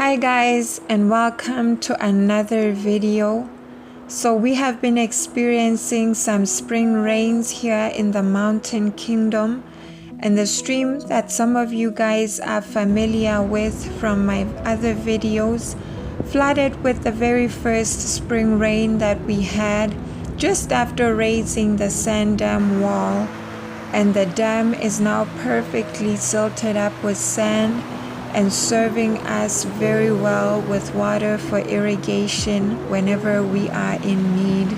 Hi guys, and welcome to another video. So we have been experiencing some spring rains here in the Mountain Kingdom, and the stream that some of you guys are familiar with from my other videos flooded with the very first spring rain that we had just after raising the sand dam wall, and the dam is now perfectly silted up with sand and serving us very well with water for irrigation whenever we are in need.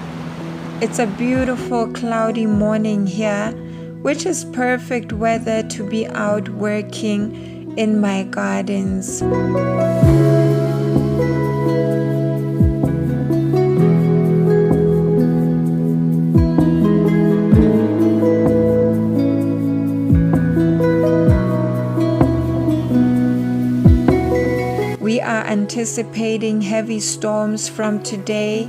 It's a beautiful cloudy morning here, which is perfect weather to be out working in my gardens. We are anticipating heavy storms from today,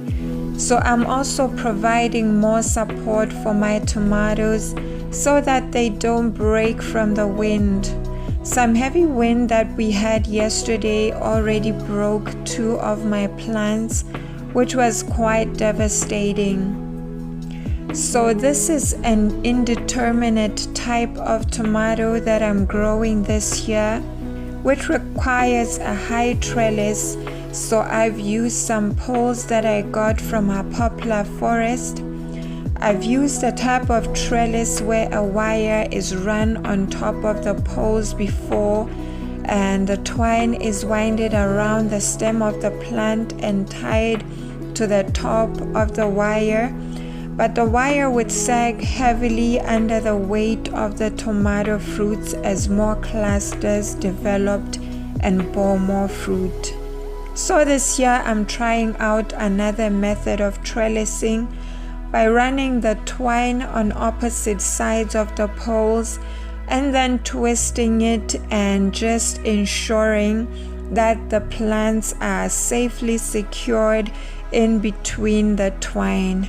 so I'm also providing more support for my tomatoes so that they don't break from the wind. Some heavy wind that we had yesterday already broke 2 of my plants, which was quite devastating. So this is an indeterminate type of tomato that I'm growing this year, which requires a high trellis, so I've used some poles that I got from a poplar forest. I've used a type of trellis where a wire is run on top of the poles before, and the twine is winded around the stem of the plant and tied to the top of the wire. But the wire would sag heavily under the weight of the tomato fruits as more clusters developed and bore more fruit. So this year I'm trying out another method of trellising by running the twine on opposite sides of the poles and then twisting it and just ensuring that the plants are safely secured in between the twine.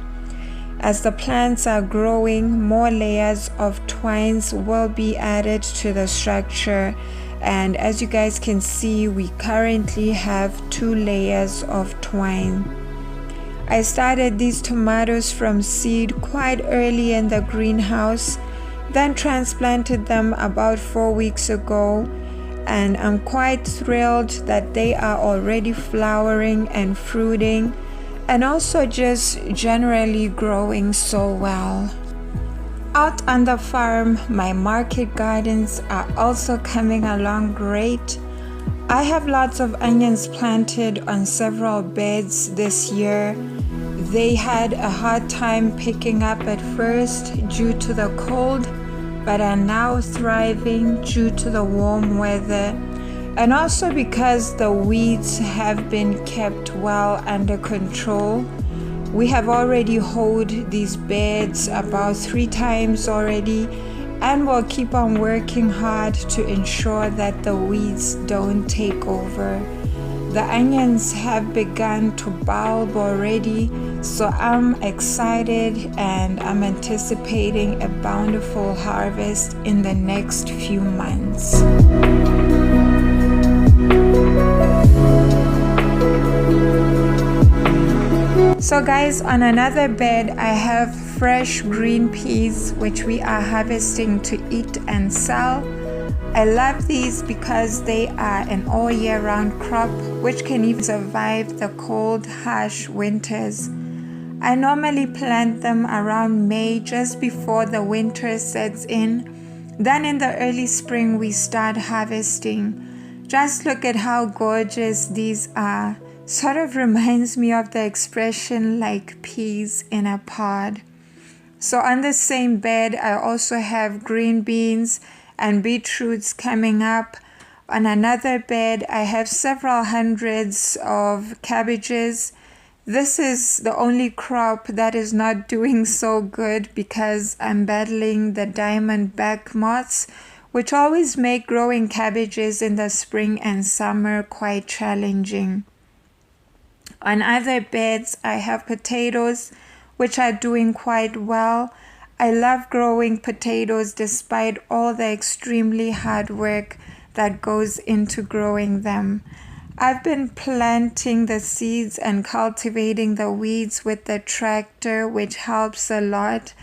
As the plants are growing, more layers of twines will be added to the structure, and as you guys can see, we currently have 2 layers of twine. I started these tomatoes from seed quite early in the greenhouse, then transplanted them about 4 weeks ago, and I'm quite thrilled that they are already flowering and fruiting, and also just generally growing so well. Out on the farm, my market gardens are also coming along great. I have lots of onions planted on several beds this year. They had a hard time picking up at first due to the cold, but are now thriving due to the warm weather, and also because the weeds have been kept well under control. We have already hoed these beds about 3 times already, and we'll keep on working hard to ensure that the weeds don't take over. The onions have begun to bulb already, so I'm excited and I'm anticipating a bountiful harvest in the next few months. So guys, on another bed I have fresh green peas which we are harvesting to eat and sell. I love these because they are an all year round crop which can even survive the cold, harsh winters. I normally plant them around May, just before the winter sets in. Then in the early spring we start harvesting. Just look at how gorgeous these are. Sort of reminds me of the expression like peas in a pod. So on the same bed I also have green beans and beetroots coming up. On another bed I have several hundreds of cabbages. This is the only crop that is not doing so good because I'm battling the diamondback moths, which always make growing cabbages in the spring and summer quite challenging. On other beds I have potatoes which are doing quite well. I love growing potatoes despite all the extremely hard work that goes into growing them. I've been planting the seeds and cultivating the weeds with the tractor, which helps a lot.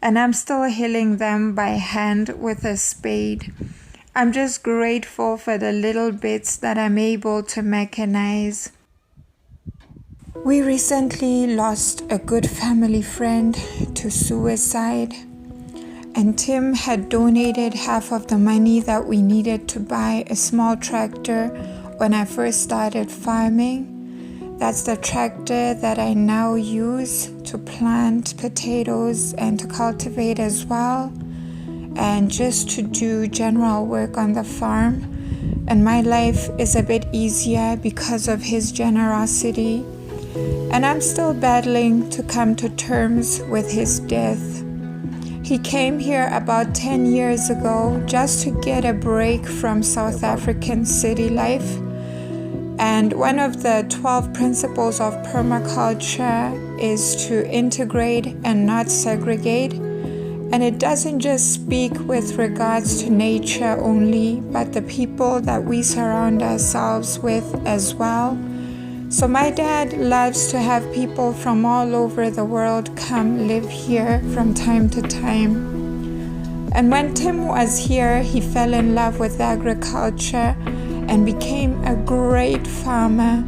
And I'm still hilling them by hand with a spade. I'm just grateful for the little bits that I'm able to mechanize. We recently lost a good family friend to suicide, and Tim had donated half of the money that we needed to buy a small tractor when I first started farming. That's the tractor that I now use to plant potatoes and to cultivate as well, and just to do general work on the farm. And my life is a bit easier because of his generosity. And I'm still battling to come to terms with his death. He came here about 10 years ago just to get a break from South African city life. And one of the 12 principles of permaculture is to integrate and not segregate. And it doesn't just speak with regards to nature only, but the people that we surround ourselves with as well. So my dad loves to have people from all over the world come live here from time to time. And when Tim was here, he fell in love with agriculture and became a great farmer.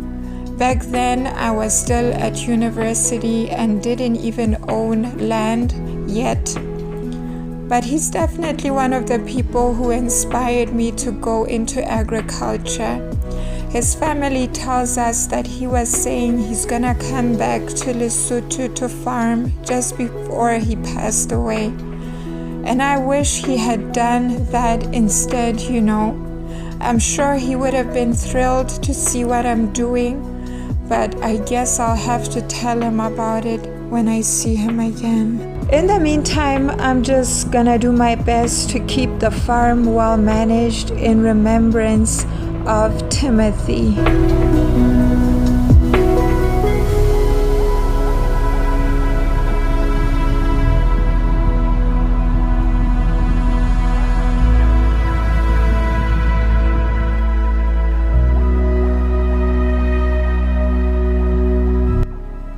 Back then, I was still at university and didn't even own land yet. But he's definitely one of the people who inspired me to go into agriculture. His family tells us that he was saying he's gonna come back to Lesotho to farm just before he passed away. And I wish he had done that instead, you know. I'm sure he would have been thrilled to see what I'm doing, but I guess I'll have to tell him about it when I see him again. In the meantime, I'm just gonna do my best to keep the farm well managed in remembrance of Timothy.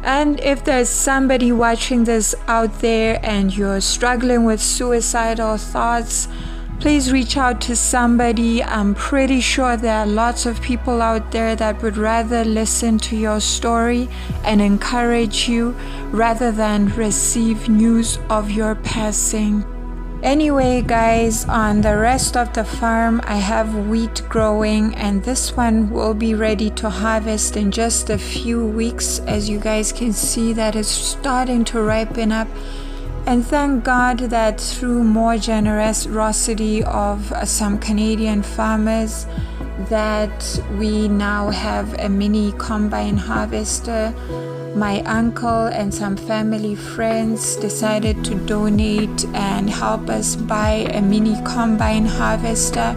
And if there's somebody watching this out there and you're struggling with suicidal thoughts, please reach out to somebody. I'm pretty sure there are lots of people out there that would rather listen to your story and encourage you rather than receive news of your passing. Anyway, guys, on the rest of the farm, I have wheat growing, and this one will be ready to harvest in just a few weeks. As you guys can see, that is starting to ripen up. And thank God that through more generosity of some Canadian farmers, that we now have a mini combine harvester. My uncle and some family friends decided to donate and help us buy a mini combine harvester,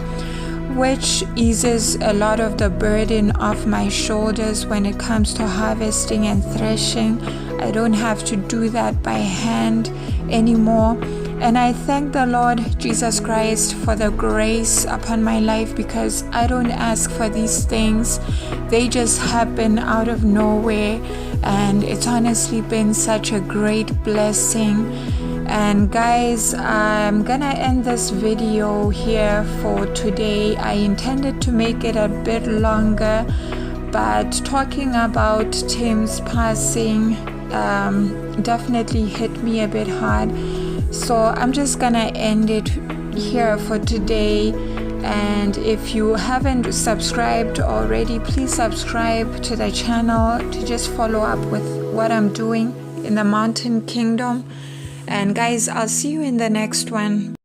which eases a lot of the burden off my shoulders when it comes to harvesting and threshing. I don't have to do that by hand anymore. And I thank the Lord Jesus Christ for the grace upon my life, because I don't ask for these things. They just happen out of nowhere, and it's honestly been such a great blessing. And guys, I'm gonna end this video here for today. I intended to make it a bit longer, but talking about Tim's passing definitely hit me a bit hard. So I'm just gonna end it here for today. And if you haven't subscribed already, please subscribe to the channel to just follow up with what I'm doing in the Mountain Kingdom. And guys, I'll see you in the next one.